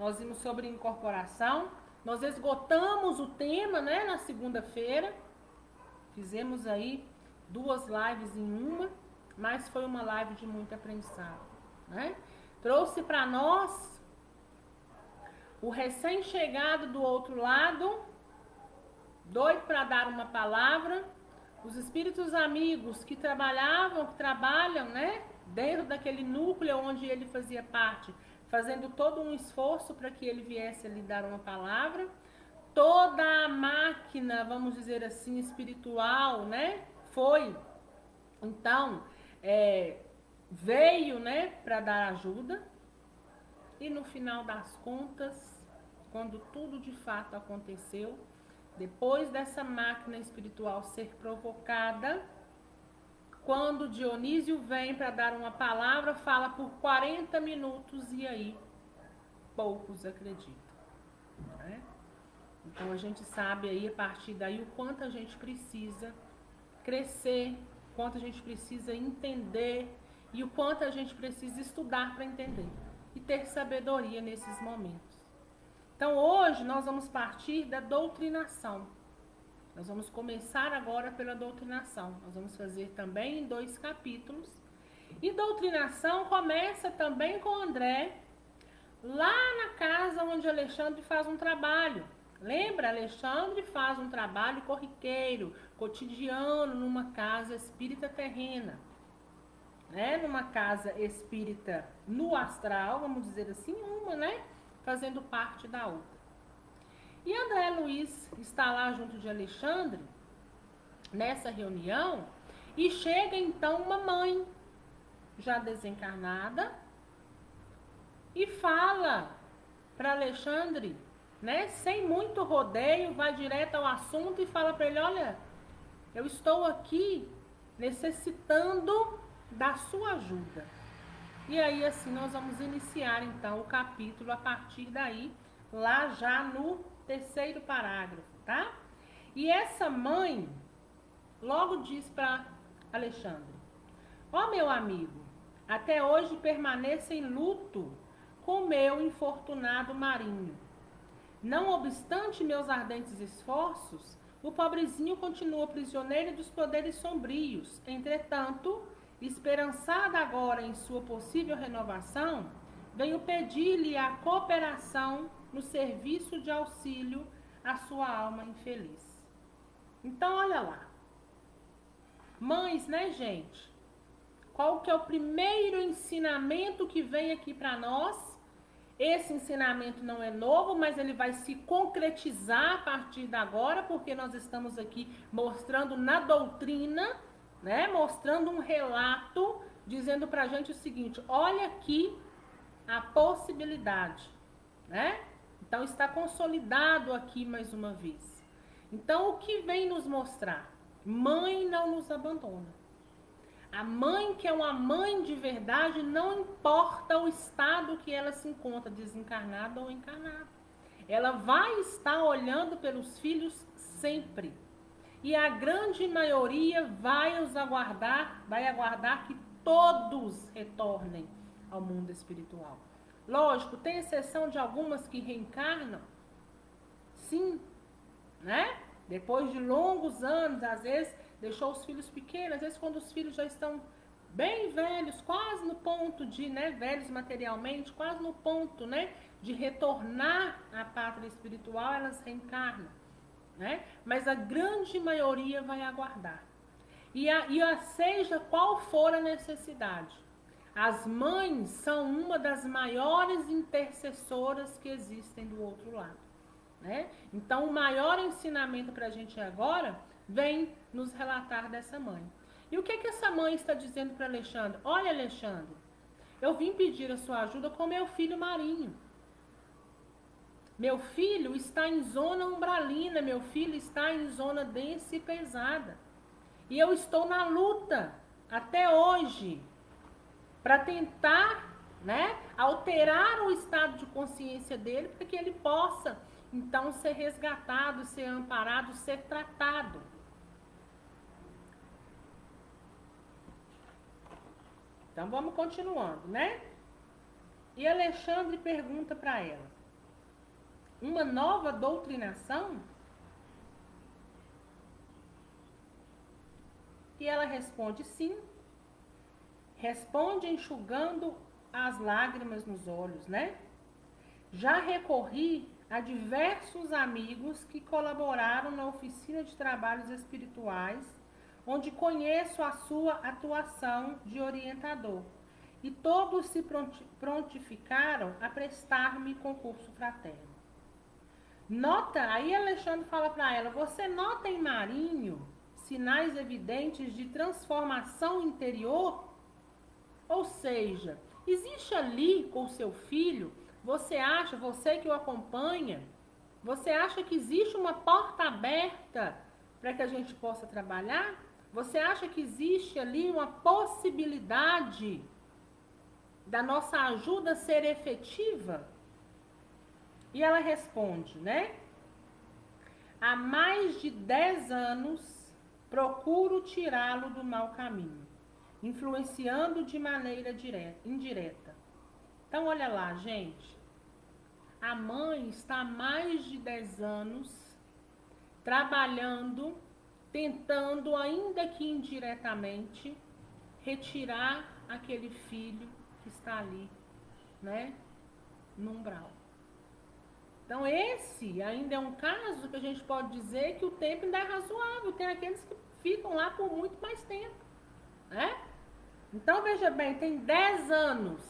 Nós vimos sobre incorporação. Nós esgotamos o tema, né, na segunda-feira. Fizemos aí 2 lives em uma, mas foi uma live de muito aprendizado, né? Trouxe para nós o recém-chegado do outro lado, doido para dar uma palavra, os espíritos amigos que trabalham, né, dentro daquele núcleo onde ele fazia parte, fazendo todo um esforço para que ele viesse lhe dar uma palavra. Toda a máquina, vamos dizer assim, espiritual, né, foi, então, veio, né, para dar ajuda. E no final das contas, quando tudo de fato aconteceu, depois dessa máquina espiritual ser provocada, quando Dionísio vem para dar uma palavra, fala por 40 minutos e aí poucos acreditam, né? Então a gente sabe aí a partir daí o quanto a gente precisa crescer, o quanto a gente precisa entender e o quanto a gente precisa estudar para entender e ter sabedoria nesses momentos. Então hoje nós vamos partir da doutrinação. Nós vamos começar agora pela doutrinação. Nós vamos fazer também em 2 capítulos. E doutrinação começa também com André, lá na casa onde Alexandre faz um trabalho. Lembra? Alexandre faz um trabalho corriqueiro, cotidiano, numa casa espírita terrena, né? Numa casa espírita no astral, vamos dizer assim, uma, né? Fazendo parte da outra. E André Luiz está lá junto de Alexandre, nessa reunião, e chega então uma mãe, já desencarnada, e fala para Alexandre, né, sem muito rodeio, vai direto ao assunto e fala para ele: olha, eu estou aqui necessitando da sua ajuda. E aí assim nós vamos iniciar então o capítulo a partir daí, lá já no 3º parágrafo, tá? E essa mãe logo diz para Alexandre: ó, meu amigo, até hoje permaneço em luto com meu infortunado Marinho. Não obstante meus ardentes esforços, o pobrezinho continua prisioneiro dos poderes sombrios. Entretanto, esperançada agora em sua possível renovação, venho pedir-lhe a cooperação no serviço de auxílio à sua alma infeliz. Então, olha lá. Mães, né, gente? Qual que é o primeiro ensinamento que vem aqui para nós? Esse ensinamento não é novo, mas ele vai se concretizar a partir de agora, porque nós estamos aqui mostrando na doutrina, né? Mostrando um relato, dizendo pra gente o seguinte: olha aqui a possibilidade, né? Então está consolidado aqui mais uma vez. Então o que vem nos mostrar? Mãe não nos abandona. A mãe, que é uma mãe de verdade, não importa o estado que ela se encontra, desencarnada ou encarnada. Ela vai estar olhando pelos filhos sempre. E a grande maioria vai aguardar que todos retornem ao mundo espiritual. Lógico, tem exceção de algumas que reencarnam, sim, né? Depois de longos anos, às vezes deixou os filhos pequenos, às vezes quando os filhos já estão bem velhos, quase no ponto de, né, velhos materialmente, quase no ponto, né, de retornar à pátria espiritual, elas reencarnam, né? Mas a grande maioria vai aguardar. E seja qual for a necessidade, as mães são uma das maiores intercessoras que existem do outro lado, né? Então o maior ensinamento para a gente agora vem nos relatar dessa mãe. E o que essa mãe está dizendo para Alexandre? Olha, Alexandre, eu vim pedir a sua ajuda com meu filho Marinho. Meu filho está em zona umbralina, meu filho está em zona densa e pesada. E eu estou na luta até hoje para tentar, né, alterar o estado de consciência dele para que ele possa então ser resgatado, ser amparado, ser tratado. Então vamos continuando, né? E Alexandre pergunta para ela: uma nova doutrinação? E ela responde sim. Responde enxugando as lágrimas nos olhos, né? Já recorri a diversos amigos que colaboraram na oficina de trabalhos espirituais, onde conheço a sua atuação de orientador. E todos se prontificaram a prestar-me concurso fraterno. Nota, aí Alexandre fala para ela, você nota em Marinho sinais evidentes de transformação interior? Ou seja, existe ali com seu filho, você que o acompanha, você acha que existe uma porta aberta para que a gente possa trabalhar? Você acha que existe ali uma possibilidade da nossa ajuda ser efetiva? E ela responde, né? Há mais de 10 anos procuro tirá-lo do mau caminho, influenciando de maneira indireta. Então, olha lá, gente. A mãe está há mais de 10 anos trabalhando, tentando, ainda que indiretamente, retirar aquele filho que está ali, né, no umbral. Então, esse ainda é um caso que a gente pode dizer que o tempo ainda é razoável. Tem aqueles que ficam lá por muito mais tempo, né? Então, veja bem, tem 10 anos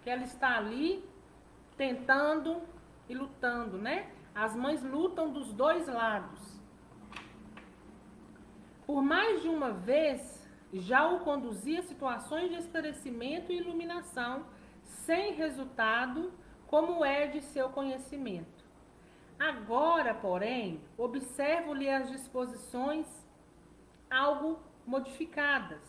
que ela está ali tentando e lutando, né? As mães lutam dos dois lados. Por mais de uma vez, já o conduzi a situações de esclarecimento e iluminação, sem resultado, como é de seu conhecimento. Agora, porém, observo-lhe as disposições algo modificadas.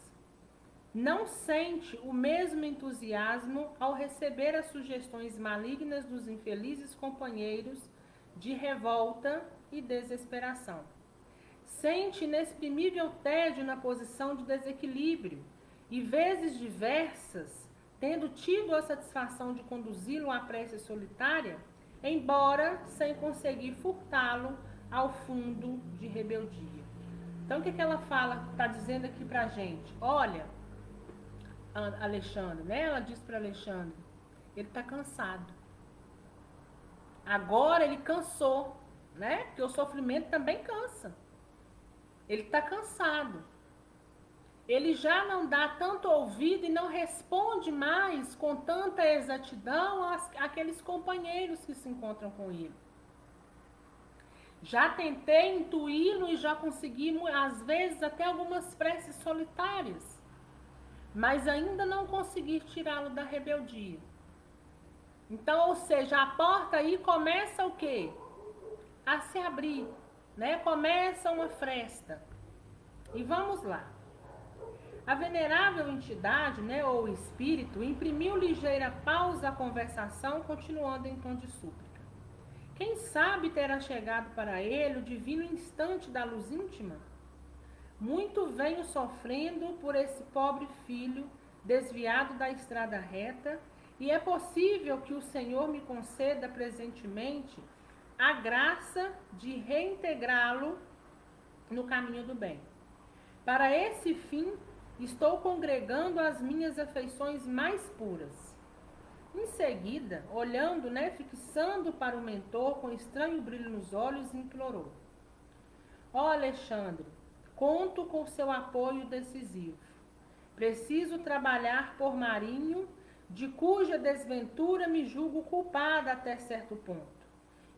Não sente o mesmo entusiasmo ao receber as sugestões malignas dos infelizes companheiros de revolta e desesperação. Sente inexprimível tédio na posição de desequilíbrio e, vezes diversas, tendo tido a satisfação de conduzi-lo à prece solitária, embora sem conseguir furtá-lo ao fundo de rebeldia. Então, o que ela fala, está dizendo aqui pra gente? Olha, Alexandre, né? Ela diz para Alexandre, ele está cansado. Agora ele cansou, né? Porque o sofrimento também cansa. Ele está cansado. Ele já não dá tanto ouvido e não responde mais com tanta exatidão àqueles companheiros que se encontram com ele. Já tentei intuí-lo e já consegui, às vezes, até algumas preces solitárias, mas ainda não consegui tirá-lo da rebeldia. Então, ou seja, a porta aí começa o quê? A se abrir, né? Começa uma fresta. E vamos lá. A venerável entidade, né, ou espírito, imprimiu ligeira pausa à conversação, continuando em tom de súplica. Quem sabe terá chegado para ele o divino instante da luz íntima? Muito venho sofrendo por esse pobre filho, desviado da estrada reta, e é possível que o Senhor me conceda presentemente a graça de reintegrá-lo no caminho do bem. Para esse fim, estou congregando as minhas afeições mais puras. Em seguida, olhando, né, fixando para o mentor com estranho brilho nos olhos, implorou: Ó Alexandre, conto com seu apoio decisivo. Preciso trabalhar por Marinho, de cuja desventura me julgo culpada até certo ponto.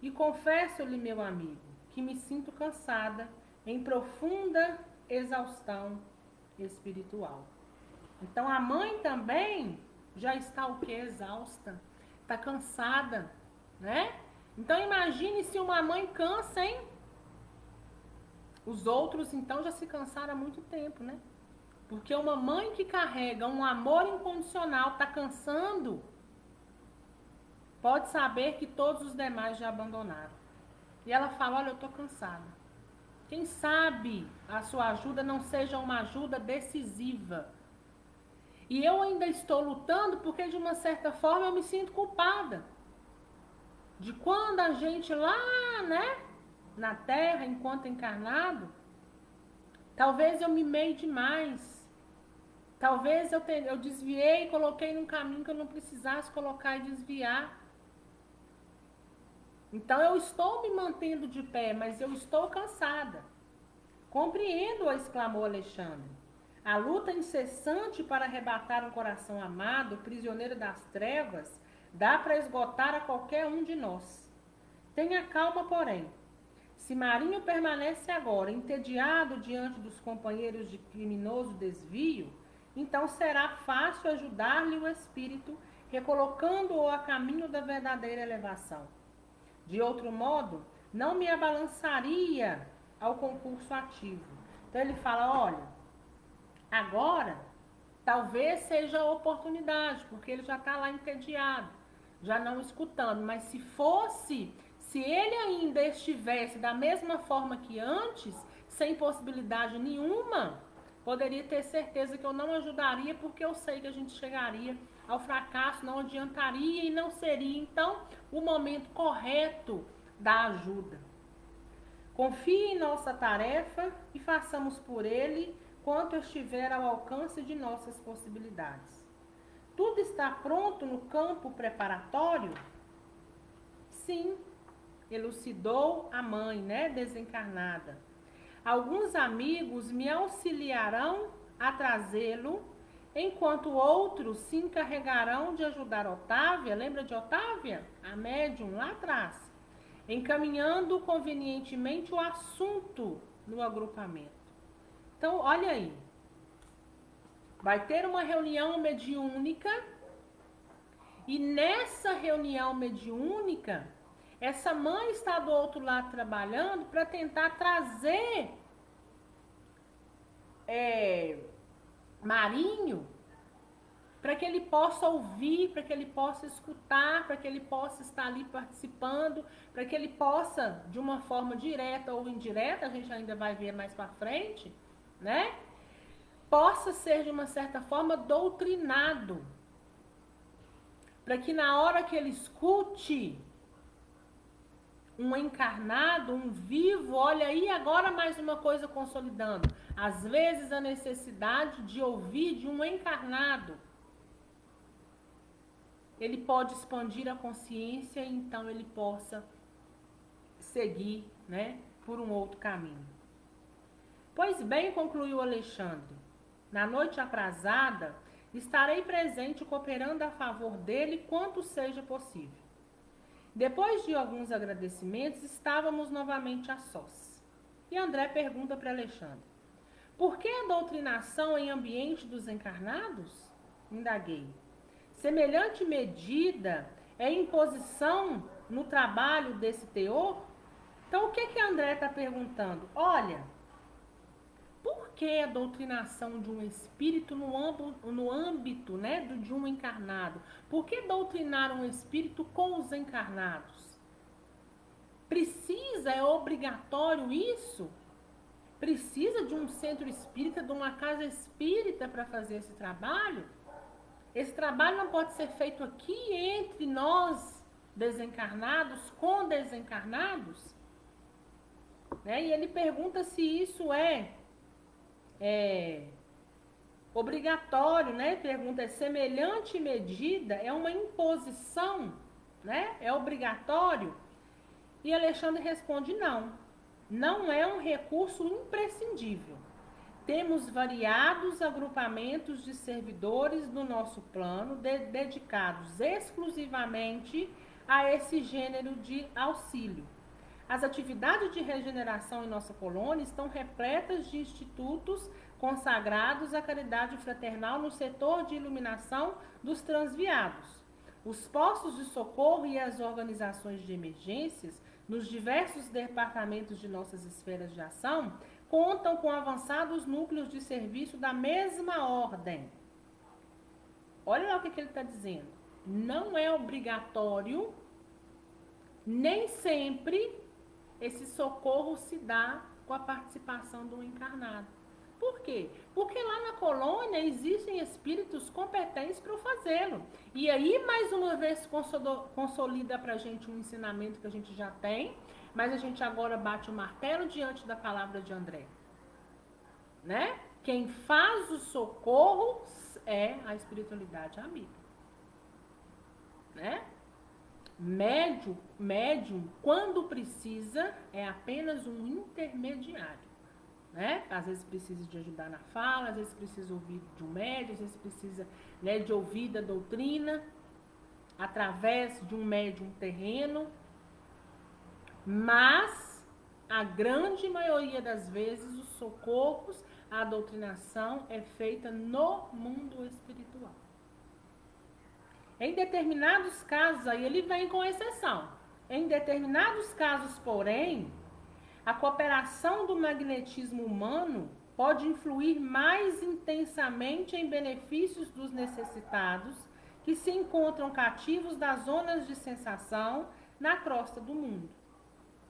E confesso-lhe, meu amigo, que me sinto cansada, em profunda exaustão espiritual. Então a mãe também já está o que? Exausta, está cansada, né? Então imagine se uma mãe cansa, hein? Os outros então já se cansaram há muito tempo, né? Porque uma mãe que carrega um amor incondicional está cansando, pode saber que todos os demais já abandonaram. E ela fala: olha, eu estou cansada. Quem sabe a sua ajuda não seja uma ajuda decisiva. E eu ainda estou lutando porque, de uma certa forma, eu me sinto culpada. de quando a gente lá, né, na Terra, enquanto encarnado, talvez eu mimei demais. Talvez eu desviei e coloquei num caminho que eu não precisasse colocar e desviar. Então eu estou me mantendo de pé, mas eu estou cansada. Compreendo, exclamou Alexandre. A luta incessante para arrebatar um coração amado, prisioneiro das trevas, dá para esgotar a qualquer um de nós. Tenha calma, porém. Se Marinho permanece agora entediado diante dos companheiros de criminoso desvio, então será fácil ajudar-lhe o espírito, recolocando-o a caminho da verdadeira elevação. De outro modo, não me abalançaria ao concurso ativo. Então ele fala, olha, agora talvez seja a oportunidade, porque ele já está lá entediado, já não escutando, mas se ele ainda estivesse da mesma forma que antes, sem possibilidade nenhuma, poderia ter certeza que eu não ajudaria, porque eu sei que a gente chegaria ao fracasso, não adiantaria e não seria, então, o momento correto da ajuda. Confie em nossa tarefa e façamos por ele quanto estiver ao alcance de nossas possibilidades. Tudo está pronto no campo preparatório? Sim, elucidou a mãe, né, desencarnada. Alguns amigos me auxiliarão a trazê-lo, enquanto outros se encarregarão de ajudar Otávia, lembra de Otávia? A médium lá atrás, encaminhando convenientemente o assunto no agrupamento. Então, olha aí, vai ter uma reunião mediúnica e nessa reunião mediúnica, essa mãe está do outro lado trabalhando para tentar trazer Marinho para que ele possa ouvir, para que ele possa escutar, para que ele possa estar ali participando, para que ele possa, de uma forma direta ou indireta, a gente ainda vai ver mais para frente, né? Possa ser, de uma certa forma, doutrinado. Para que na hora que ele escute um encarnado, um vivo, olha aí agora mais uma coisa consolidando. Às vezes a necessidade de ouvir de um encarnado, ele pode expandir a consciência e então ele possa seguir, né, por um outro caminho. Pois bem, concluiu Alexandre, na noite aprazada, estarei presente cooperando a favor dele quanto seja possível. Depois de alguns agradecimentos, estávamos novamente a sós. E André pergunta para Alexandre, por que a doutrinação em ambiente dos encarnados? Indaguei. Semelhante medida é imposição no trabalho desse teor? Então, o que André está perguntando? Olha, por que a doutrinação de um espírito no âmbito, né, de um encarnado? Por que doutrinar um espírito com os encarnados? Precisa, é obrigatório isso? Precisa de um centro espírita, de uma casa espírita para fazer esse trabalho? Esse trabalho não pode ser feito aqui entre nós, desencarnados, com desencarnados? Né? E ele pergunta se isso é obrigatório, né? Pergunta, é semelhante medida, é uma imposição, né? É obrigatório? E Alexandre responde, não é um recurso imprescindível. Temos variados agrupamentos de servidores do nosso plano dedicados exclusivamente a esse gênero de auxílio. As atividades de regeneração em nossa colônia estão repletas de institutos consagrados à caridade fraternal no setor de iluminação dos transviados. Os postos de socorro e as organizações de emergências nos diversos departamentos de nossas esferas de ação contam com avançados núcleos de serviço da mesma ordem. Olha lá o que ele está dizendo. Não é obrigatório, nem sempre esse socorro se dá com a participação do encarnado. Por quê? Porque lá na colônia existem espíritos competentes para fazê-lo. E aí, mais uma vez, consolida para a gente um ensinamento que a gente já tem, mas a gente agora bate o martelo diante da palavra de André. Né? Quem faz o socorro é a espiritualidade amiga. Né? Médium, quando precisa, é apenas um intermediário. Né? Às vezes precisa de ajudar na fala, às vezes precisa ouvir de um médium, às vezes precisa, né, de ouvir da doutrina através de um médium terreno, mas a grande maioria das vezes os socorros, a doutrinação é feita no mundo espiritual. Em determinados casos, aí ele vem com exceção. Em determinados casos, porém, a cooperação do magnetismo humano pode influir mais intensamente em benefícios dos necessitados que se encontram cativos das zonas de sensação na crosta do mundo.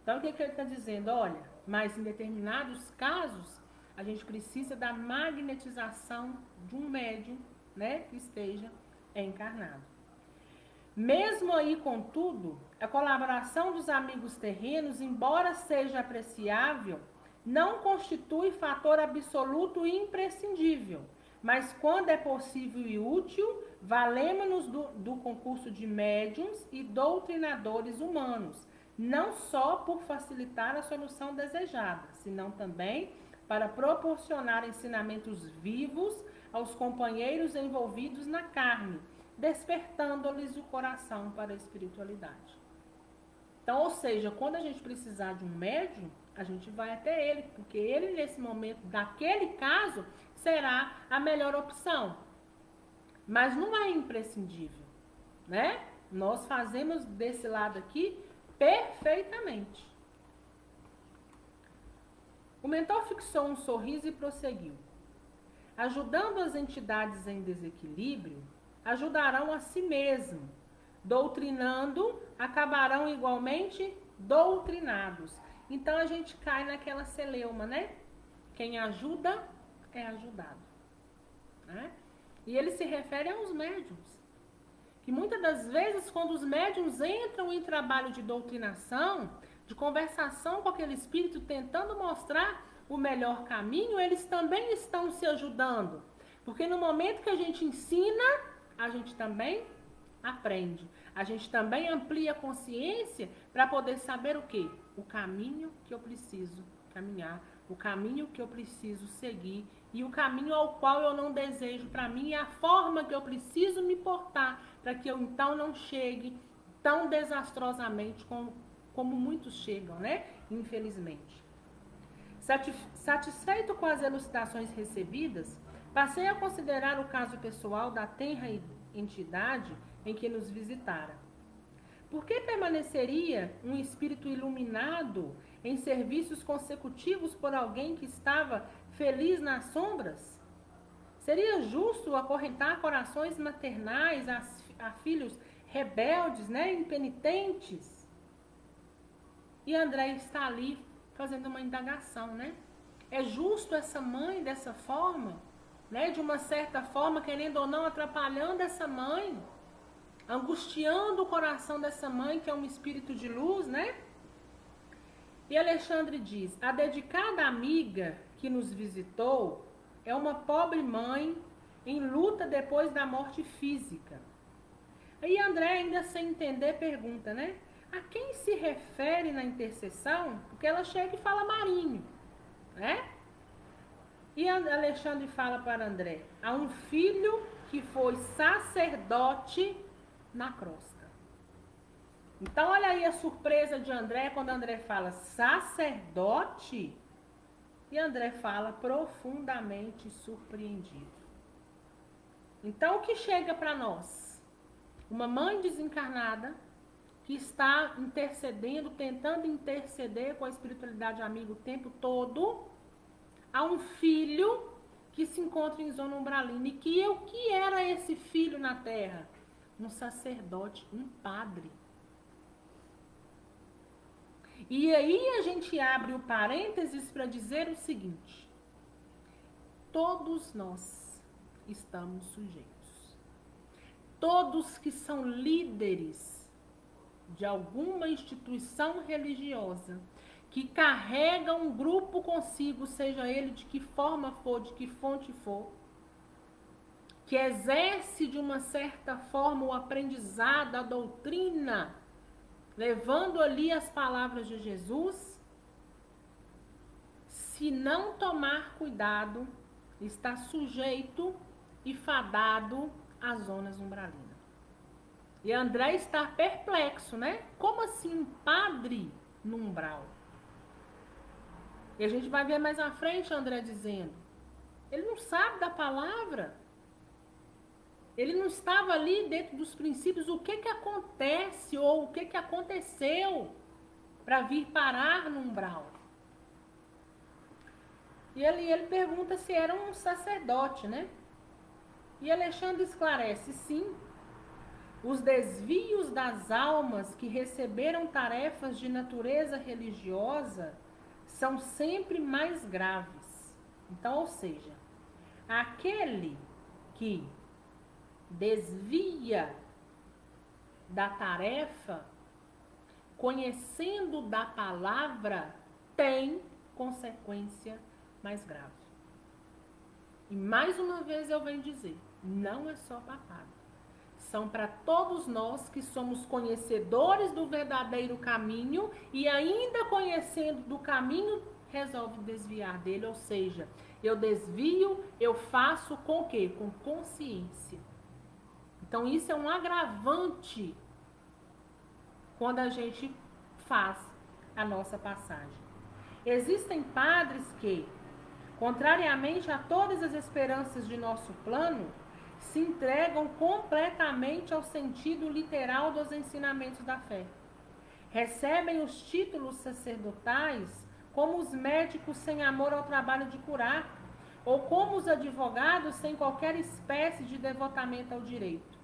Então, o que ele está dizendo? Olha, mas em determinados casos, a gente precisa da magnetização de um médium, né, que esteja encarnado. Mesmo aí, contudo, a colaboração dos amigos terrenos, embora seja apreciável, não constitui fator absoluto e imprescindível, mas quando é possível e útil, valemos-nos do concurso de médiuns e doutrinadores humanos, não só por facilitar a solução desejada, senão também para proporcionar ensinamentos vivos aos companheiros envolvidos na carne, despertando-lhes o coração para a espiritualidade. Então, ou seja, quando a gente precisar de um médium, a gente vai até ele, porque ele, nesse momento, daquele caso, será a melhor opção. Mas não é imprescindível, né? Nós fazemos desse lado aqui perfeitamente. O mentor fixou um sorriso e prosseguiu. Ajudando as entidades em desequilíbrio, ajudarão a si mesmo. Doutrinando, acabarão igualmente doutrinados. Então a gente cai naquela celeuma, né? Quem ajuda é ajudado. Né? E ele se refere aos médiuns. Que muitas das vezes, quando os médiuns entram em trabalho de doutrinação, de conversação com aquele espírito, tentando mostrar o melhor caminho, eles também estão se ajudando. Porque no momento que a gente ensina, a gente também aprende. A gente também amplia a consciência para poder saber o quê? O caminho que eu preciso caminhar, o caminho que eu preciso seguir e o caminho ao qual eu não desejo para mim e a forma que eu preciso me portar para que eu então não chegue tão desastrosamente como muitos chegam, né? Infelizmente. Satisfeito com as elucidações recebidas, passei a considerar o caso pessoal da tenra entidade em que nos visitara. Por que permaneceria um espírito iluminado em serviços consecutivos por alguém que estava feliz nas sombras? Seria justo acorrentar corações maternais a filhos rebeldes, né, impenitentes? E André está ali fazendo uma indagação, né? É justo essa mãe dessa forma? Né? De uma certa forma, querendo ou não, atrapalhando essa mãe, angustiando o coração dessa mãe, que é um espírito de luz, né? E Alexandre diz, a dedicada amiga que nos visitou é uma pobre mãe em luta depois da morte física. Aí André, ainda sem entender, pergunta, né? A quem se refere na intercessão? Porque ela chega e fala Marinho, né? E Alexandre fala para André, a um filho que foi sacerdote na crosta. Então, olha aí a surpresa de André quando André fala sacerdote e André fala profundamente surpreendido. Então, o que chega para nós? Uma mãe desencarnada que está intercedendo, tentando interceder com a espiritualidade amiga o tempo todo, a um filho que se encontra em zona umbralina. E o que era esse filho na terra? Um sacerdote, um padre. E aí a gente abre o parênteses para dizer o seguinte. todos nós estamos sujeitos. Todos que são líderes de alguma instituição religiosa, que carrega um grupo consigo, seja ele de que forma for, de que fonte for, que exerce de uma certa forma o aprendizado, a doutrina, levando ali as palavras de Jesus, se não tomar cuidado, está sujeito e fadado às zonas umbralinas. E André está perplexo, né? Como assim um padre no umbral? E a gente vai ver mais à frente André dizendo, ele não sabe da palavra, ele não estava ali dentro dos princípios, o que acontece ou o que aconteceu para vir parar no umbral. E ele pergunta se era um sacerdote, né? E Alexandre esclarece, sim, os desvios das almas que receberam tarefas de natureza religiosa são sempre mais graves. Então, ou seja, aquele que desvia da tarefa, conhecendo da palavra, tem consequência mais grave. E mais uma vez eu venho dizer, não é só papado. São para todos nós que somos conhecedores do verdadeiro caminho e ainda conhecendo do caminho, resolve desviar dele, ou seja, eu desvio, eu faço com o quê? Com consciência. Então isso é um agravante quando a gente faz a nossa passagem. Existem padres que, contrariamente a todas as esperanças de nosso plano, se entregam completamente ao sentido literal dos ensinamentos da fé. Recebem os títulos sacerdotais como os médicos sem amor ao trabalho de curar, ou como os advogados sem qualquer espécie de devotamento ao direito.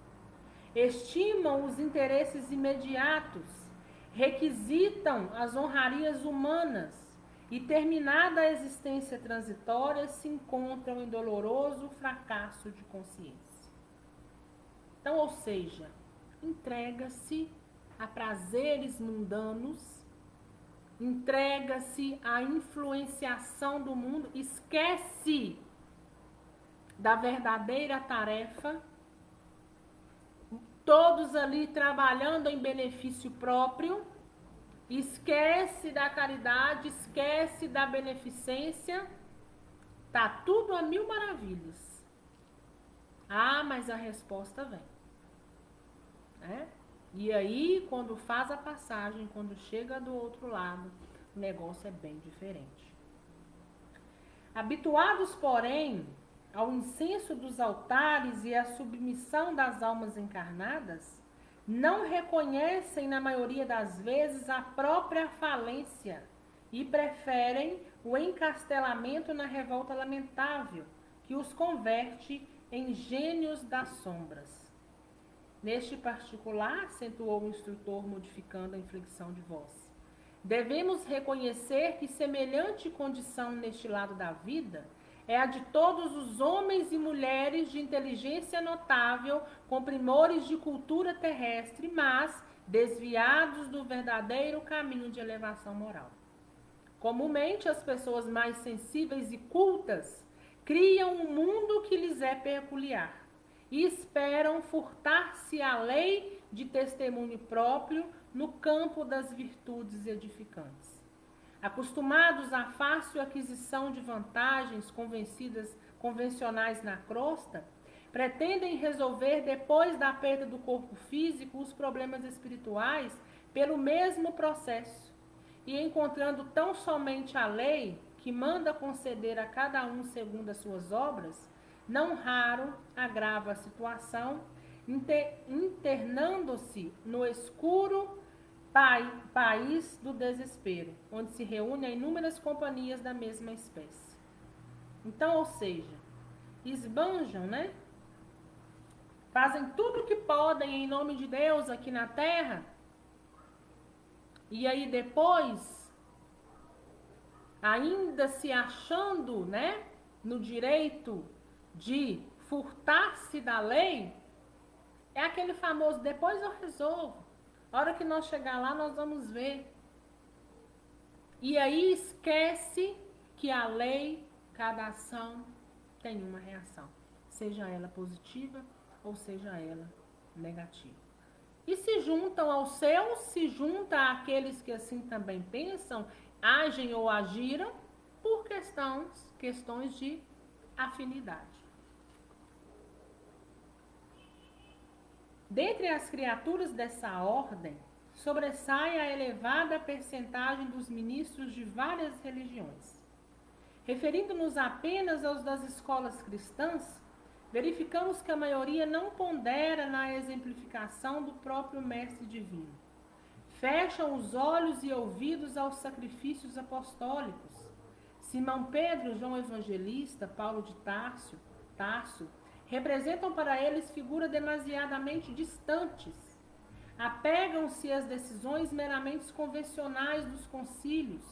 Estimam os interesses imediatos, requisitam as honrarias humanas, e terminada a existência transitória, se encontram em doloroso fracasso de consciência. Então, ou seja, entrega-se a prazeres mundanos, entrega-se à influenciação do mundo, esquece da verdadeira tarefa, todos ali trabalhando em benefício próprio, esquece da caridade, esquece da beneficência, tá tudo a mil maravilhas. Ah, mas a resposta vem. Né? E aí, quando faz a passagem, quando chega do outro lado, o negócio é bem diferente. Habituados, porém, ao incenso dos altares e à submissão das almas encarnadas, não reconhecem, na maioria das vezes, a própria falência e preferem o encastelamento na revolta lamentável, que os converte em gênios das sombras. Neste particular, acentuou o instrutor, modificando a inflexão de voz, devemos reconhecer que semelhante condição neste lado da vida é a de todos os homens e mulheres de inteligência notável, com primores de cultura terrestre, mas desviados do verdadeiro caminho de elevação moral. Comumente, as pessoas mais sensíveis e cultas criam um mundo que lhes é peculiar e esperam furtar-se à lei de testemunho próprio no campo das virtudes edificantes. Acostumados à fácil aquisição de vantagens convencionais na crosta, pretendem resolver, depois da perda do corpo físico, os problemas espirituais pelo mesmo processo, e encontrando tão somente a lei, que manda conceder a cada um segundo as suas obras, não raro agrava a situação, internando-se no escuro país do desespero, onde se reúnem inúmeras companhias da mesma espécie. Então, ou seja, esbanjam, né? Fazem tudo o que podem em nome de Deus aqui na Terra, e aí depois, ainda se achando, né, no direito de furtar-se da lei, é aquele famoso, depois eu resolvo. A hora que nós chegar lá, nós vamos ver. E aí esquece que a lei, cada ação tem uma reação, seja ela positiva ou seja ela negativa. E se juntam aos seus, se junta àqueles que assim também pensam, agem ou agiram por questões de afinidade. Dentre as criaturas dessa ordem, sobressai a elevada percentagem dos ministros de várias religiões. Referindo-nos apenas aos das escolas cristãs, verificamos que a maioria não pondera na exemplificação do próprio Mestre Divino. Fecham os olhos e ouvidos aos sacrifícios apostólicos. Simão Pedro, João Evangelista, Paulo de Tarso, representam para eles figuras demasiadamente distantes. Apegam-se às decisões meramente convencionais dos concílios.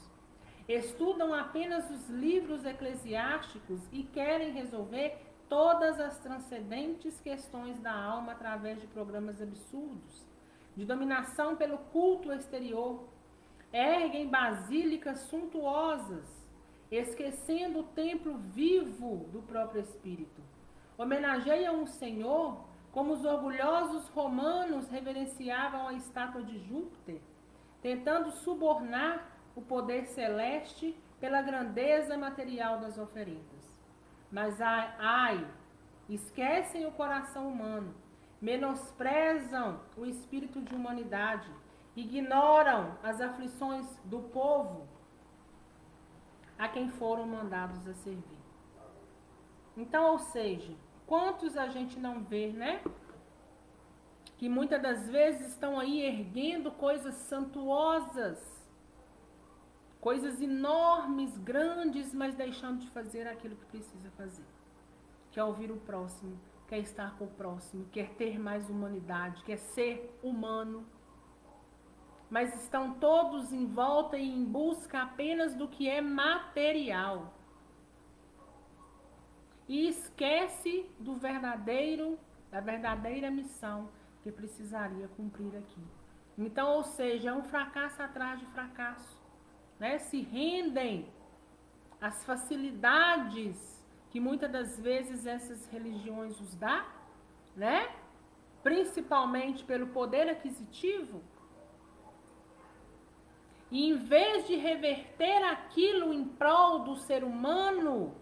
Estudam apenas os livros eclesiásticos e querem resolver todas as transcendentes questões da alma através de programas absurdos, de dominação pelo culto exterior. Erguem basílicas suntuosas, esquecendo o templo vivo do próprio Espírito. Homenageiam o Senhor como os orgulhosos romanos reverenciavam a estátua de Júpiter, tentando subornar o poder celeste pela grandeza material das oferendas. Mas esquecem o coração humano, menosprezam o espírito de humanidade, ignoram as aflições do povo a quem foram mandados a servir. Então, ou seja, quantos a gente não vê, né? Que muitas das vezes estão aí erguendo coisas santuosas, coisas enormes, grandes, mas deixando de fazer aquilo que precisa fazer. Quer ouvir o próximo, quer estar com o próximo, quer ter mais humanidade, quer ser humano. Mas estão todos em volta e em busca apenas do que é material. E esquece da verdadeira missão que precisaria cumprir aqui. Então, ou seja, é um fracasso atrás de fracasso, né? Se rendem às facilidades que muitas das vezes essas religiões os dá, né? Principalmente pelo poder aquisitivo. E em vez de reverter aquilo em prol do ser humano,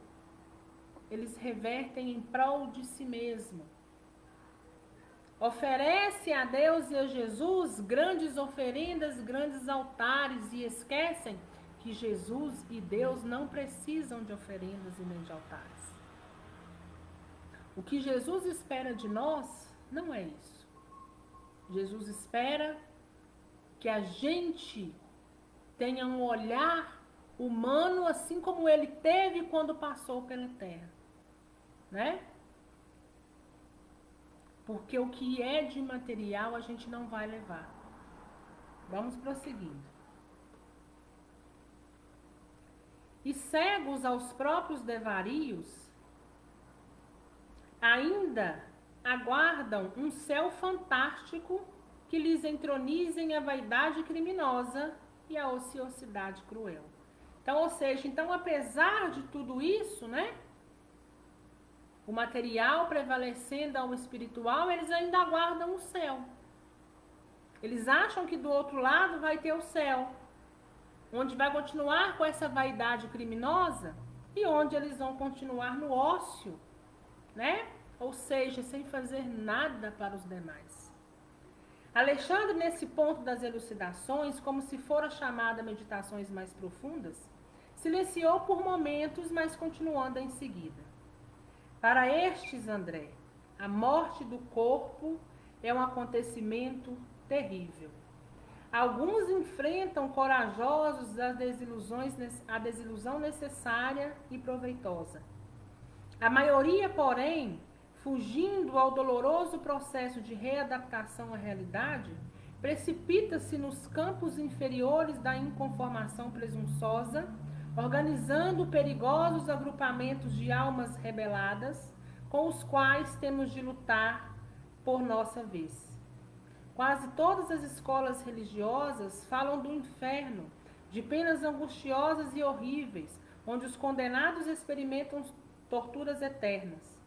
eles revertem em prol de si mesmo. Oferece a Deus e a Jesus grandes oferendas, grandes altares e esquecem que Jesus e Deus não precisam de oferendas e nem de altares. O que Jesus espera de nós não é isso. Jesus espera que a gente tenha um olhar humano assim como ele teve quando passou pela terra. Né? Porque o que é de material a gente não vai levar. Vamos prosseguindo. E cegos aos próprios devarios, ainda aguardam um céu fantástico que lhes entronizem a vaidade criminosa e a ociosidade cruel. Então, ou seja, apesar de tudo isso, né? O material prevalecendo ao espiritual, eles ainda aguardam o céu. Eles acham que do outro lado vai ter o céu, onde vai continuar com essa vaidade criminosa e onde eles vão continuar no ócio, né? Ou seja, sem fazer nada para os demais. Alexandre, nesse ponto das elucidações, como se fora chamada meditações mais profundas, silenciou por momentos, mas continuando em seguida. Para estes, André, a morte do corpo é um acontecimento terrível. Alguns enfrentam corajosos a desilusão necessária e proveitosa. A maioria, porém, fugindo ao doloroso processo de readaptação à realidade, precipita-se nos campos inferiores da inconformação presunçosa, organizando perigosos agrupamentos de almas rebeladas, com os quais temos de lutar por nossa vez. Quase todas as escolas religiosas falam do inferno, de penas angustiosas e horríveis, onde os condenados experimentam torturas eternas.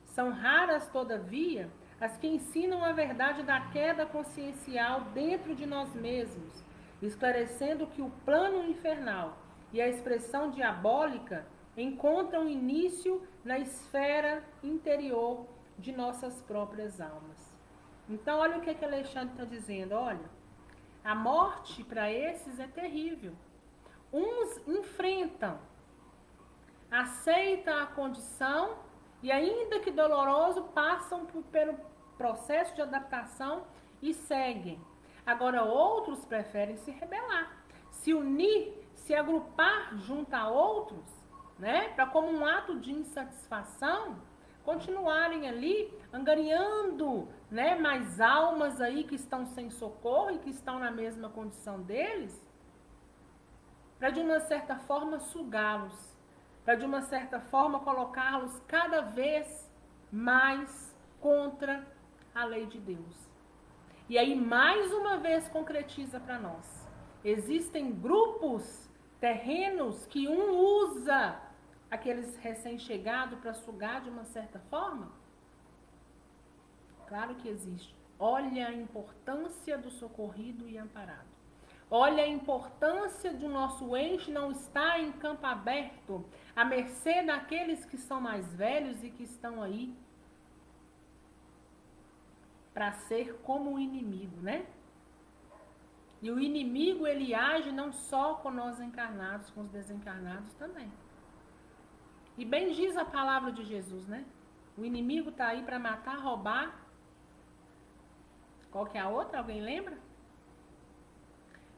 São raras, todavia, as que ensinam a verdade da queda consciencial dentro de nós mesmos, esclarecendo que o plano infernal e a expressão diabólica encontram início na esfera interior de nossas próprias almas. Então, olha o que Alexandre está dizendo. Olha, a morte para esses é terrível. Uns enfrentam, aceitam a condição e, ainda que doloroso, passam pelo processo de adaptação e seguem. Agora, outros preferem se rebelar, se unir, se agrupar junto a outros, né, para, como um ato de insatisfação, continuarem ali angariando, né, mais almas aí que estão sem socorro e que estão na mesma condição deles, para, de uma certa forma, sugá-los, para, de uma certa forma, colocá-los cada vez mais contra a lei de Deus. E aí, mais uma vez, concretiza para nós. Existem grupos terrenos que um usa aqueles recém-chegados para sugar de uma certa forma? Claro que existe. Olha a importância do socorrido e amparado. Olha a importância de o nosso ente não estar em campo aberto, à mercê daqueles que são mais velhos e que estão aí para ser como o inimigo, né? E o inimigo, ele age não só com nós encarnados, com os desencarnados também. E bem diz a palavra de Jesus, né? O inimigo está aí para matar, roubar. Qual que é a outra? Alguém lembra?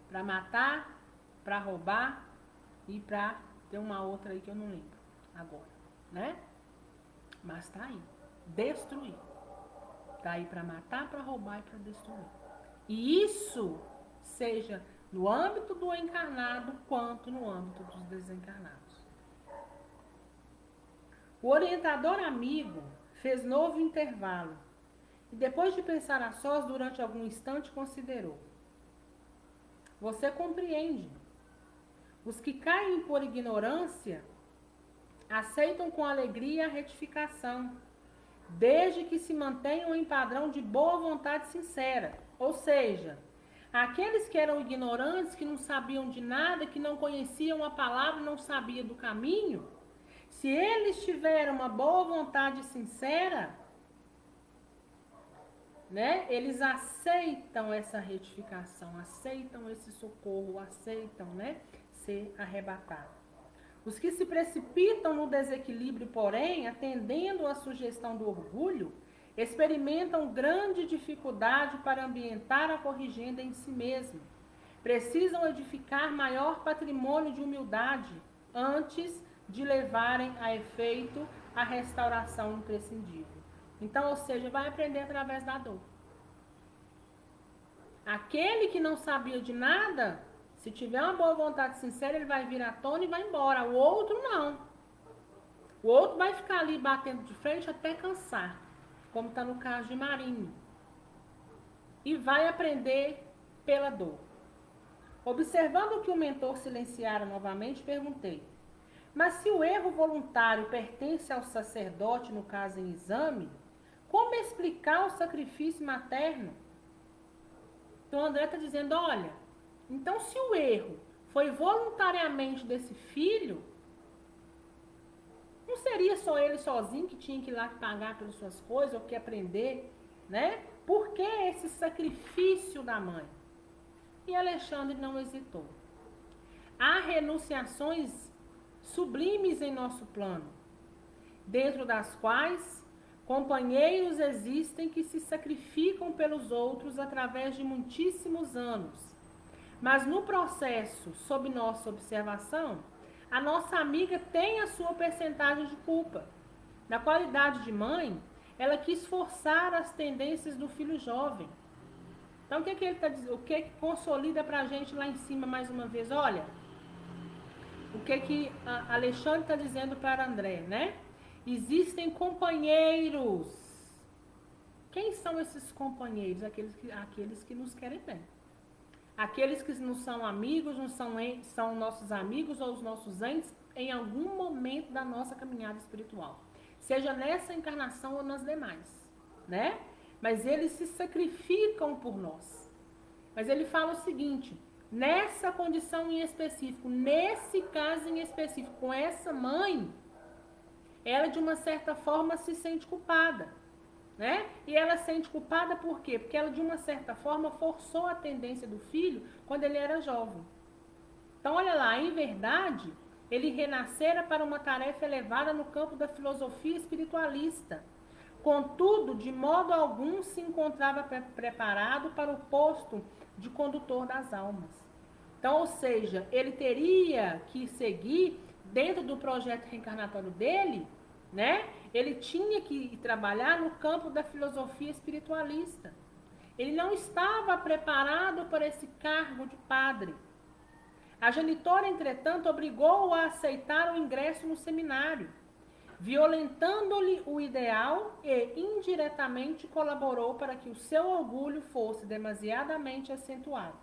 Para matar, para roubar e para... Tem uma outra aí que eu não lembro agora, né? Mas está aí. Destruir. Está aí para matar, para roubar e para destruir. E isso seja no âmbito do encarnado quanto no âmbito dos desencarnados. O orientador amigo fez novo intervalo e, depois de pensar a sós durante algum instante, considerou: você compreende. Os que caem por ignorância aceitam com alegria a retificação, desde que se mantenham em padrão de boa vontade sincera. Ou seja, aqueles que eram ignorantes, que não sabiam de nada, que não conheciam a palavra, não sabiam do caminho, se eles tiverem uma boa vontade sincera, né, eles aceitam essa retificação, aceitam esse socorro, aceitam, né, ser arrebatados. Os que se precipitam no desequilíbrio, porém, atendendo à sugestão do orgulho, experimentam grande dificuldade para ambientar a corrigenda em si mesmo. Precisam edificar maior patrimônio de humildade antes de levarem a efeito a restauração imprescindível. Então, ou seja, vai aprender através da dor. Aquele que não sabia de nada, se tiver uma boa vontade sincera, ele vai vir à tona e vai embora. O outro não. O outro vai ficar ali batendo de frente até cansar, como está no caso de Marinho. E vai aprender pela dor. Observando que o mentor silenciara novamente, perguntei: mas se o erro voluntário pertence ao sacerdote, no caso em exame, como explicar o sacrifício materno? Então André está dizendo, olha, então se o erro foi voluntariamente desse filho, não seria só ele sozinho que tinha que ir lá pagar pelas suas coisas, ou que aprender, né? Por que esse sacrifício da mãe? E Alexandre não hesitou. Há renunciações sublimes em nosso plano, dentro das quais companheiros existem que se sacrificam pelos outros através de muitíssimos anos. Mas no processo, sob nossa observação, a nossa amiga tem a sua percentagem de culpa. Na qualidade de mãe, ela quis forçar as tendências do filho jovem. Então, o que ele está dizendo? O que consolida para a gente lá em cima mais uma vez? Olha, o que Alexandre está dizendo para André, né? Existem companheiros. Quem são esses companheiros? Aqueles que nos querem bem. Aqueles que não são amigos, não são nossos amigos ou os nossos entes em algum momento da nossa caminhada espiritual. Seja nessa encarnação ou nas demais, né? Mas eles se sacrificam por nós. Mas ele fala o seguinte, nessa condição em específico, nesse caso em específico, com essa mãe, ela de uma certa forma se sente culpada, né? E ela se sente culpada por quê? Porque ela de uma certa forma forçou a tendência do filho quando ele era jovem. Então olha lá, em verdade, ele renascera para uma tarefa elevada no campo da filosofia espiritualista. Contudo, de modo algum se encontrava preparado para o posto de condutor das almas. Então, ou seja, ele teria que seguir dentro do projeto reencarnatório dele, né? Ele tinha que trabalhar no campo da filosofia espiritualista. Ele não estava preparado para esse cargo de padre. A genitora, entretanto, obrigou-o a aceitar o ingresso no seminário, violentando-lhe o ideal e indiretamente colaborou para que o seu orgulho fosse demasiadamente acentuado.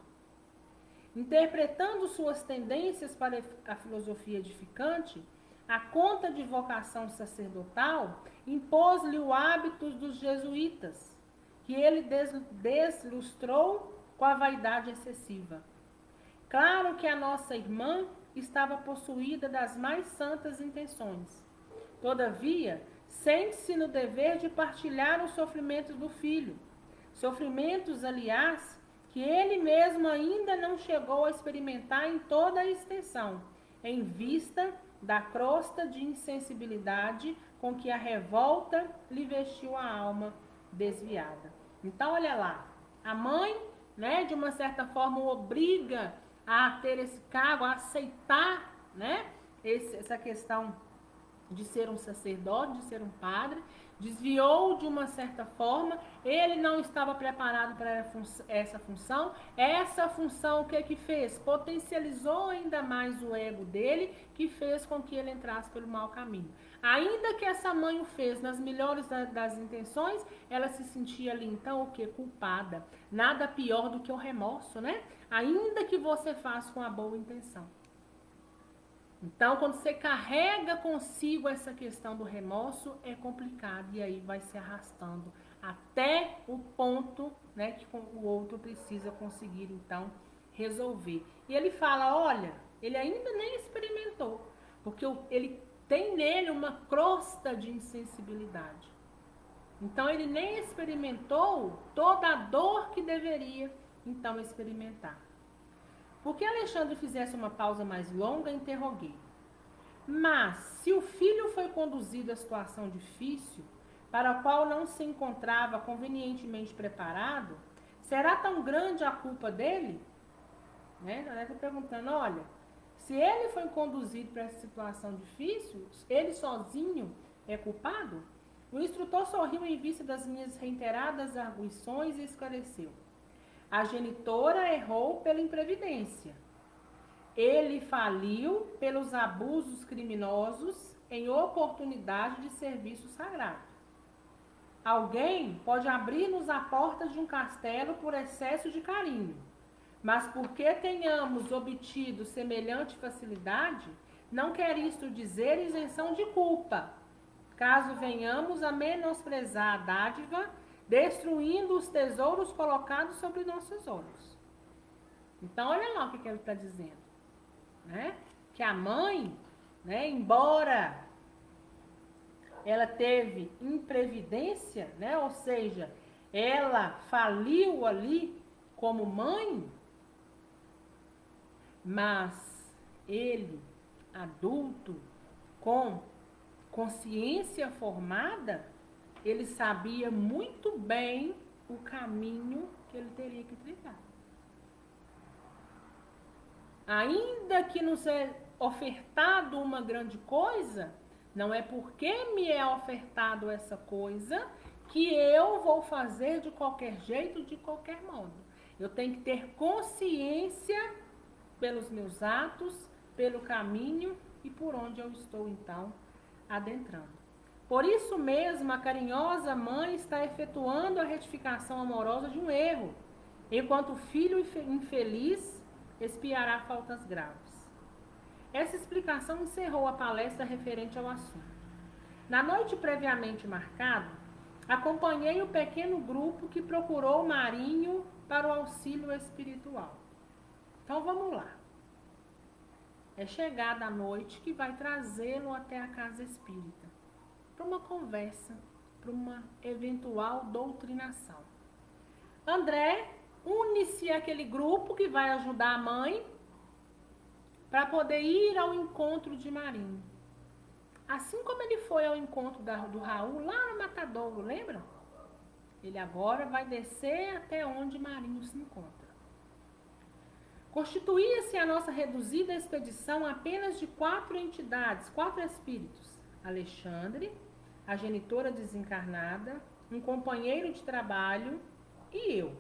Interpretando suas tendências para a filosofia edificante, a conta de vocação sacerdotal impôs-lhe o hábito dos jesuítas, que ele deslustrou com a vaidade excessiva. Claro que a nossa irmã estava possuída das mais santas intenções. Todavia, sente-se no dever de partilhar os sofrimentos do filho. Sofrimentos, aliás, que ele mesmo ainda não chegou a experimentar em toda a extensão, em vista da crosta de insensibilidade com que a revolta lhe vestiu a alma desviada. Então, olha lá, a mãe, né, de uma certa forma, o obriga a ter esse cargo, a aceitar, né, essa questão de ser um sacerdote, de ser um padre, desviou de uma certa forma, ele não estava preparado para essa função. Essa função, o que fez? Potencializou ainda mais o ego dele, que fez com que ele entrasse pelo mau caminho. Ainda que essa mãe o fez nas melhores das intenções, ela se sentia ali, então, o que? Culpada. Nada pior do que o remorso, né? Ainda que você faça com a boa intenção. Então, quando você carrega consigo essa questão do remorso, é complicado e aí vai se arrastando até o ponto, né, que o outro precisa conseguir, então, resolver. E ele fala, olha, ele ainda nem experimentou, porque ele tem nele uma crosta de insensibilidade. Então, ele nem experimentou toda a dor que deveria, então, experimentar. Por que Alexandre fizesse uma pausa mais longa, interroguei. Mas, se o filho foi conduzido a situação difícil, para a qual não se encontrava convenientemente preparado, será tão grande a culpa dele? Né? Ela está perguntando, olha, se ele foi conduzido para essa situação difícil, ele sozinho é culpado? O instrutor sorriu em vista das minhas reiteradas arguições e esclareceu. A genitora errou pela imprevidência. Ele faliu pelos abusos criminosos em oportunidade de serviço sagrado. Alguém pode abrir-nos a porta de um castelo por excesso de carinho, mas porque tenhamos obtido semelhante facilidade, não quer isto dizer isenção de culpa, caso venhamos a menosprezar a dádiva, destruindo os tesouros colocados sobre nossos olhos. Então, olha lá o que ele está dizendo, né? Que a mãe, né, embora ela teve imprevidência, né, ou seja, ela faliu ali como mãe, mas ele, adulto, com consciência formada, ele sabia muito bem o caminho que ele teria que trilhar. Ainda que não seja ofertado uma grande coisa, não é porque me é ofertado essa coisa que eu vou fazer de qualquer jeito, de qualquer modo. Eu tenho que ter consciência pelos meus atos, pelo caminho e por onde eu estou, então, adentrando. Por isso mesmo, a carinhosa mãe está efetuando a retificação amorosa de um erro, enquanto o filho infeliz expiará faltas graves. Essa explicação encerrou a palestra referente ao assunto. Na noite previamente marcada, acompanhei o pequeno grupo que procurou o Marinho para o auxílio espiritual. Então vamos lá. É chegada a noite que vai trazê-lo até a casa espírita, para uma conversa, para uma eventual doutrinação. André une-se àquele grupo que vai ajudar a mãe para poder ir ao encontro de Marinho. Assim como ele foi ao encontro do Raul lá no Matadouro, lembra? Ele agora vai descer até onde Marinho se encontra. Constituía-se a nossa reduzida expedição apenas de 4 entidades, 4 espíritos. Alexandre, a genitora desencarnada, um companheiro de trabalho e eu.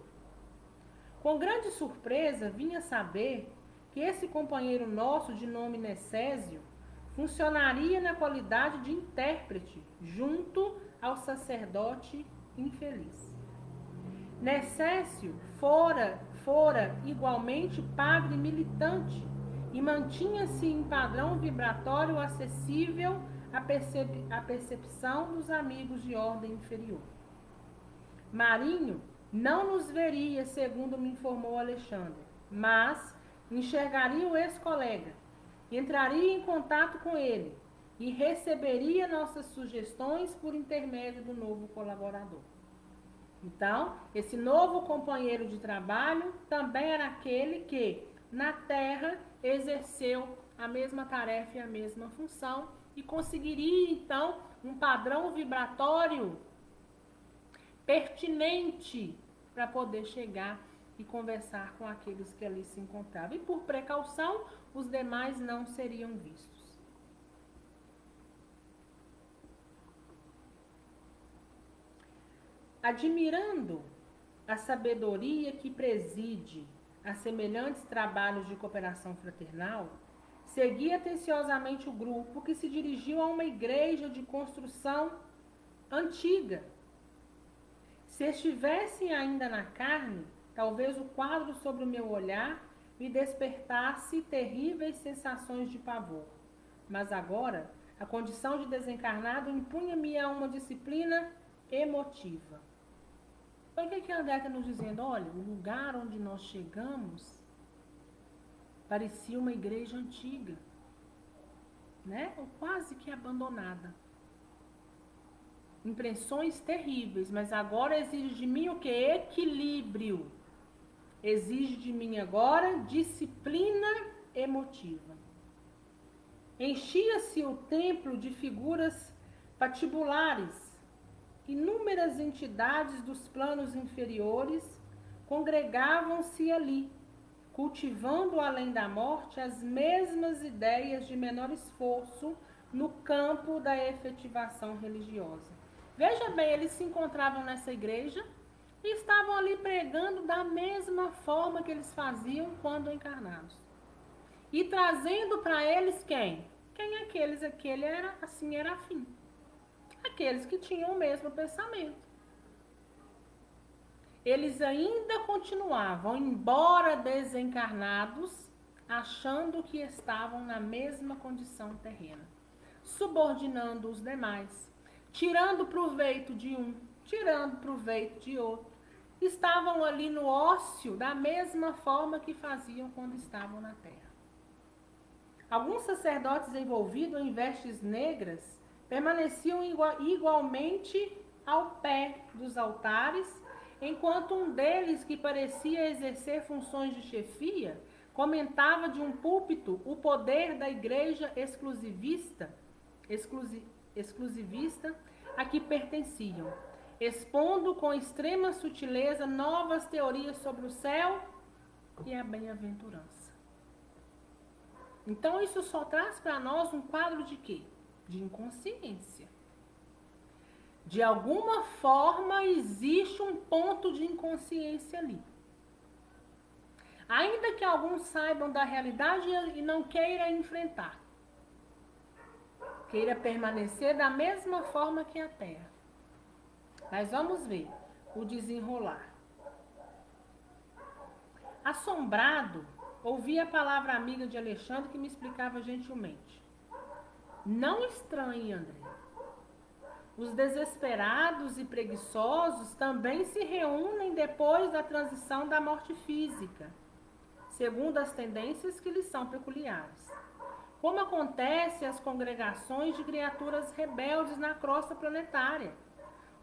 Com grande surpresa, vinha saber que esse companheiro nosso, de nome Necésio, funcionaria na qualidade de intérprete junto ao sacerdote infeliz. Necésio fora igualmente padre militante e mantinha-se em padrão vibratório acessível à percepção dos amigos de ordem inferior. Marinho não nos veria, segundo me informou Alexandre, mas enxergaria o ex-colega, entraria em contato com ele e receberia nossas sugestões por intermédio do novo colaborador. Então, esse novo companheiro de trabalho também era aquele que, na Terra, exerceu a mesma tarefa e a mesma função e conseguiria, então, um padrão vibratório pertinente para poder chegar e conversar com aqueles que ali se encontravam. E por precaução, os demais não seriam vistos. Admirando a sabedoria que preside a semelhantes trabalhos de cooperação fraternal, segui atenciosamente o grupo que se dirigiu a uma igreja de construção antiga. Se estivessem ainda na carne, talvez o quadro sobre o meu olhar me despertasse terríveis sensações de pavor. Mas agora, a condição de desencarnado impunha-me a uma disciplina emotiva. Então, o que André está nos dizendo? Olha, o lugar onde nós chegamos parecia uma igreja antiga, né? Ou quase que abandonada. Impressões terríveis, mas agora exige de mim o que? Equilíbrio. Exige de mim agora disciplina emotiva. Enchia-se o templo de figuras patibulares. Inúmeras entidades dos planos inferiores congregavam-se ali, cultivando além da morte as mesmas ideias de menor esforço no campo da efetivação religiosa. Veja bem, eles se encontravam nessa igreja e estavam ali pregando da mesma forma que eles faziam quando encarnados. E trazendo para eles quem? Quem aqueles? Aquele era assim, era afim. Aqueles que tinham o mesmo pensamento. Eles ainda continuavam, embora desencarnados, achando que estavam na mesma condição terrena, subordinando os demais, tirando proveito de um, tirando proveito de outro. Estavam ali no ócio da mesma forma que faziam quando estavam na terra. Alguns sacerdotes envolvidos em vestes negras permaneciam igualmente ao pé dos altares, enquanto um deles, que parecia exercer funções de chefia, comentava de um púlpito o poder da igreja exclusivista a que pertenciam, expondo com extrema sutileza novas teorias sobre o céu e a bem-aventurança. Então isso só traz para nós um quadro de quê? De inconsciência. De alguma forma existe um ponto de inconsciência ali. ainda que alguns saibam da realidade e não queiram enfrentar, queira permanecer da mesma forma que a Terra. Mas vamos ver o desenrolar. Assombrado, ouvi a palavra amiga de Alexandre que me explicava gentilmente. Não estranhe, André. Os desesperados e preguiçosos também se reúnem depois da transição da morte física, segundo as tendências que lhes são peculiares. Como acontece às congregações de criaturas rebeldes na crosta planetária.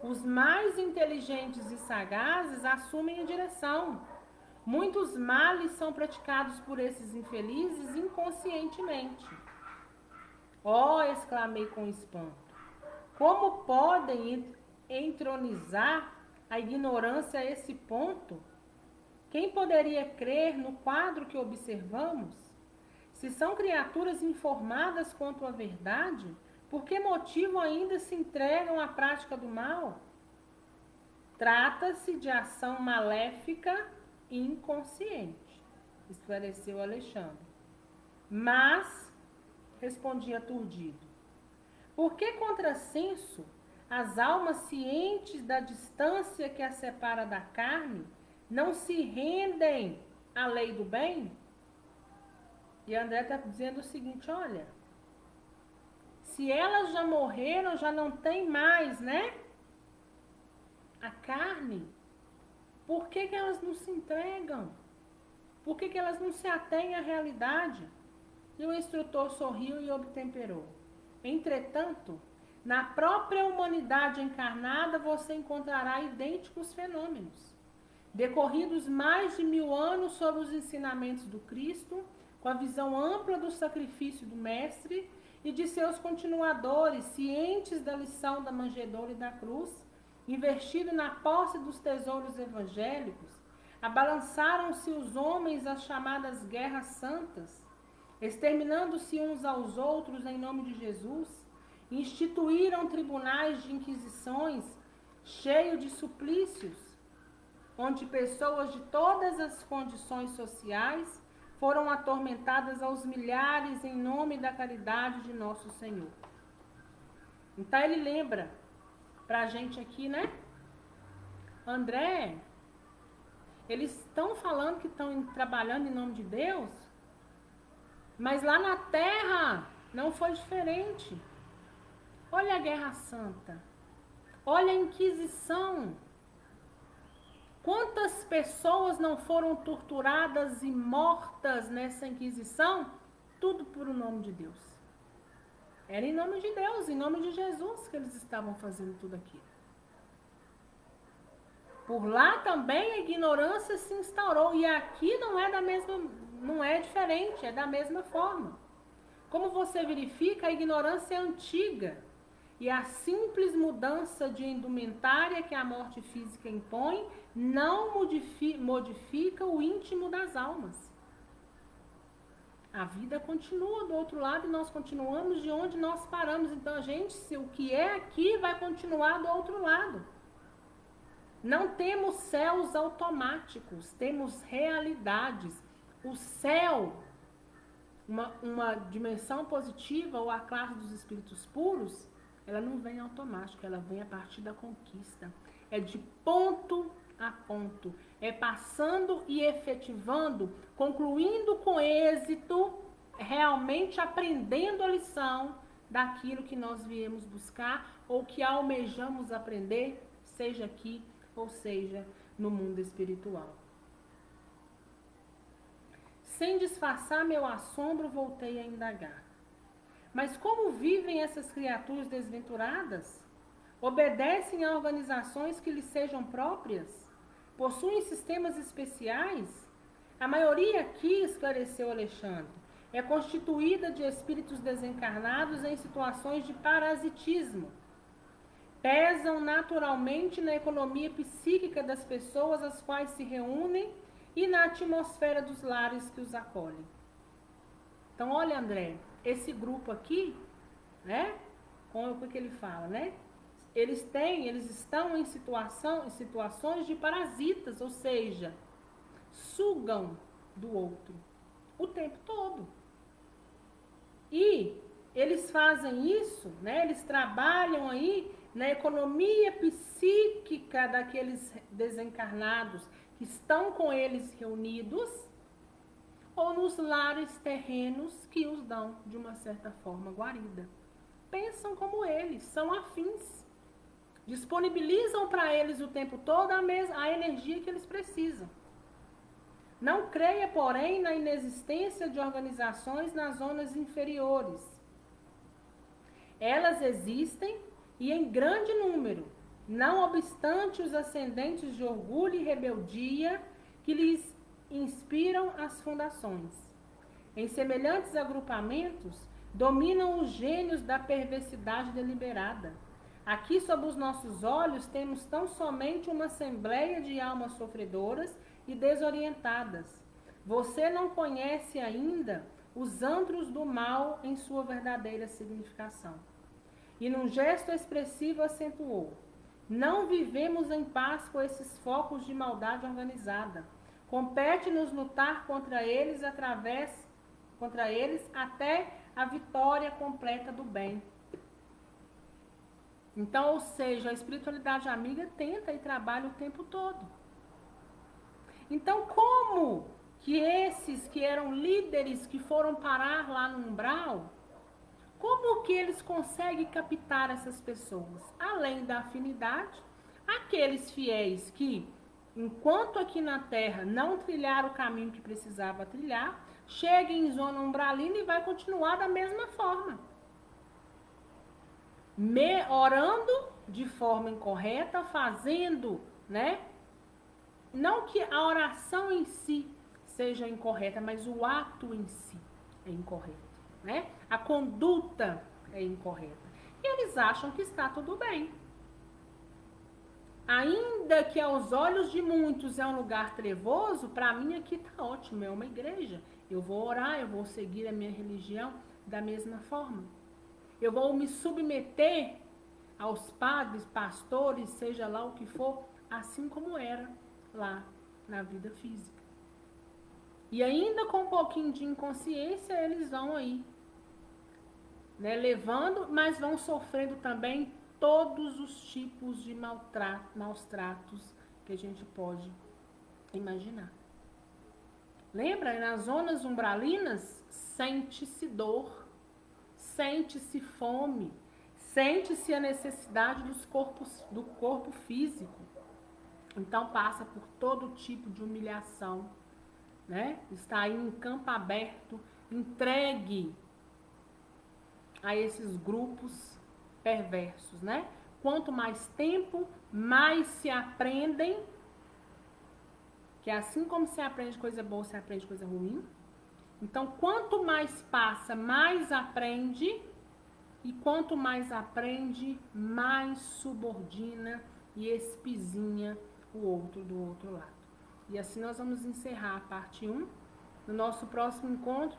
Os mais inteligentes e sagazes assumem a direção. Muitos males são praticados por esses infelizes inconscientemente. Oh, exclamei com espanto. Como podem entronizar a ignorância a esse ponto? Quem poderia crer no quadro que observamos? Se são criaturas informadas quanto à verdade, por que motivo ainda se entregam à prática do mal? Trata-se de ação maléfica e inconsciente, esclareceu Alexandre. Mas, respondi aturdido, por que contrassenso as almas cientes da distância que as separa da carne não se rendem à lei do bem? E André está dizendo o seguinte, olha, se elas já morreram, já não tem mais, né? A carne, por que elas não se entregam? Por que elas não se atêm à realidade? E o instrutor sorriu e obtemperou. Entretanto, na própria humanidade encarnada você encontrará idênticos fenômenos. Decorridos mais de 1000 anos sob os ensinamentos do Cristo, com a visão ampla do sacrifício do Mestre e de seus continuadores, cientes da lição da manjedoura e da cruz, investido na posse dos tesouros evangélicos, abalançaram-se os homens às chamadas guerras santas, exterminando-se uns aos outros em nome de Jesus, instituíram tribunais de inquisições cheios de suplícios, onde pessoas de todas as condições sociais foram atormentadas aos milhares em nome da caridade de nosso Senhor. Então ele lembra pra gente aqui, né? André, eles estão falando que estão trabalhando em nome de Deus, mas lá na Terra não foi diferente. Olha a Guerra Santa. Olha a Inquisição. Quantas pessoas não foram torturadas e mortas nessa Inquisição? Tudo por o nome de Deus. Era em nome de Deus, em nome de Jesus que eles estavam fazendo tudo aquilo. Por lá também a ignorância se instaurou. E aqui não é diferente, é da mesma forma. Como você verifica, a ignorância é antiga. E a simples mudança de indumentária que a morte física impõe não modifica o íntimo das almas. A vida continua do outro lado e nós continuamos de onde nós paramos. Então, se o que é aqui vai continuar do outro lado. Não temos céus automáticos, temos realidades. O céu, uma dimensão positiva, ou a classe dos espíritos puros, ela não vem automática, ela vem a partir da conquista. É de ponto a ponto. É passando e efetivando, concluindo com êxito, realmente aprendendo a lição daquilo que nós viemos buscar ou que almejamos aprender, seja aqui ou seja no mundo espiritual. Sem disfarçar meu assombro, voltei a indagar. Mas como vivem essas criaturas desventuradas? Obedecem a organizações que lhes sejam próprias? Possuem sistemas especiais? A maioria aqui, esclareceu Alexandre, é constituída de espíritos desencarnados em situações de parasitismo. Pesam naturalmente na economia psíquica das pessoas às quais se reúnem e na atmosfera dos lares que os acolhem. Então, olha, André, esse grupo aqui, né? Como que ele fala, né? Eles estão em situações de parasitas, ou seja, sugam do outro o tempo todo. E eles fazem isso, né? Eles trabalham aí na economia psíquica daqueles desencarnados que estão com eles reunidos, ou nos lares terrenos que os dão, de uma certa forma, guarida. Pensam como eles, são afins. Disponibilizam para eles o tempo todo a energia que eles precisam. Não creia, porém, na inexistência de organizações nas zonas inferiores. Elas existem e em grande número, não obstante os ascendentes de orgulho e rebeldia que lhes inspiram as fundações. Em semelhantes agrupamentos, dominam os gênios da perversidade deliberada. Aqui, sob os nossos olhos, temos tão somente uma assembleia de almas sofredoras e desorientadas. Você não conhece ainda os antros do mal em sua verdadeira significação. E num gesto expressivo acentuou: não vivemos em paz com esses focos de maldade organizada. Compete-nos lutar contra eles até a vitória completa do bem. Então, ou seja, a espiritualidade amiga tenta e trabalha o tempo todo. Então, como que esses que eram líderes que foram parar lá no umbral, como que eles conseguem captar essas pessoas? Além da afinidade, aqueles fiéis que, enquanto aqui na Terra não trilharam o caminho que precisava trilhar, chegam em zona umbralina e vai continuar da mesma forma. Orando de forma incorreta, fazendo, né? Não que a oração em si seja incorreta, mas o ato em si é incorreto, né? A conduta é incorreta. E eles acham que está tudo bem. Ainda que aos olhos de muitos é um lugar trevoso, para mim aqui está ótimo, é uma igreja. Eu vou orar, eu vou seguir a minha religião da mesma forma. Eu vou me submeter aos padres, pastores, seja lá o que for, assim como era lá na vida física. E ainda com um pouquinho de inconsciência, eles vão aí, né, levando, mas vão sofrendo também todos os tipos de maus tratos que a gente pode imaginar. Lembra? Nas zonas umbralinas, sente-se dor, sente-se fome, sente-se a necessidade do corpo físico. Então passa por todo tipo de humilhação, né? Está aí em campo aberto, entregue a esses grupos perversos, né? Quanto mais tempo, mais se aprendem, que assim como se aprende coisa boa, se aprende coisa ruim. Então, quanto mais passa, mais aprende, e quanto mais aprende, mais subordina e espizinha o outro do outro lado. E assim nós vamos encerrar a parte 1. No nosso próximo encontro,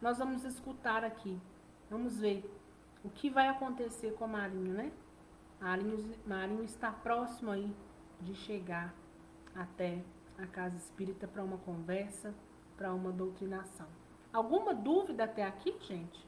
nós vamos escutar aqui. Vamos ver o que vai acontecer com a Marinho, né? Marinho está próximo aí de chegar até a casa espírita para uma conversa, para uma doutrinação. Alguma dúvida até aqui, gente?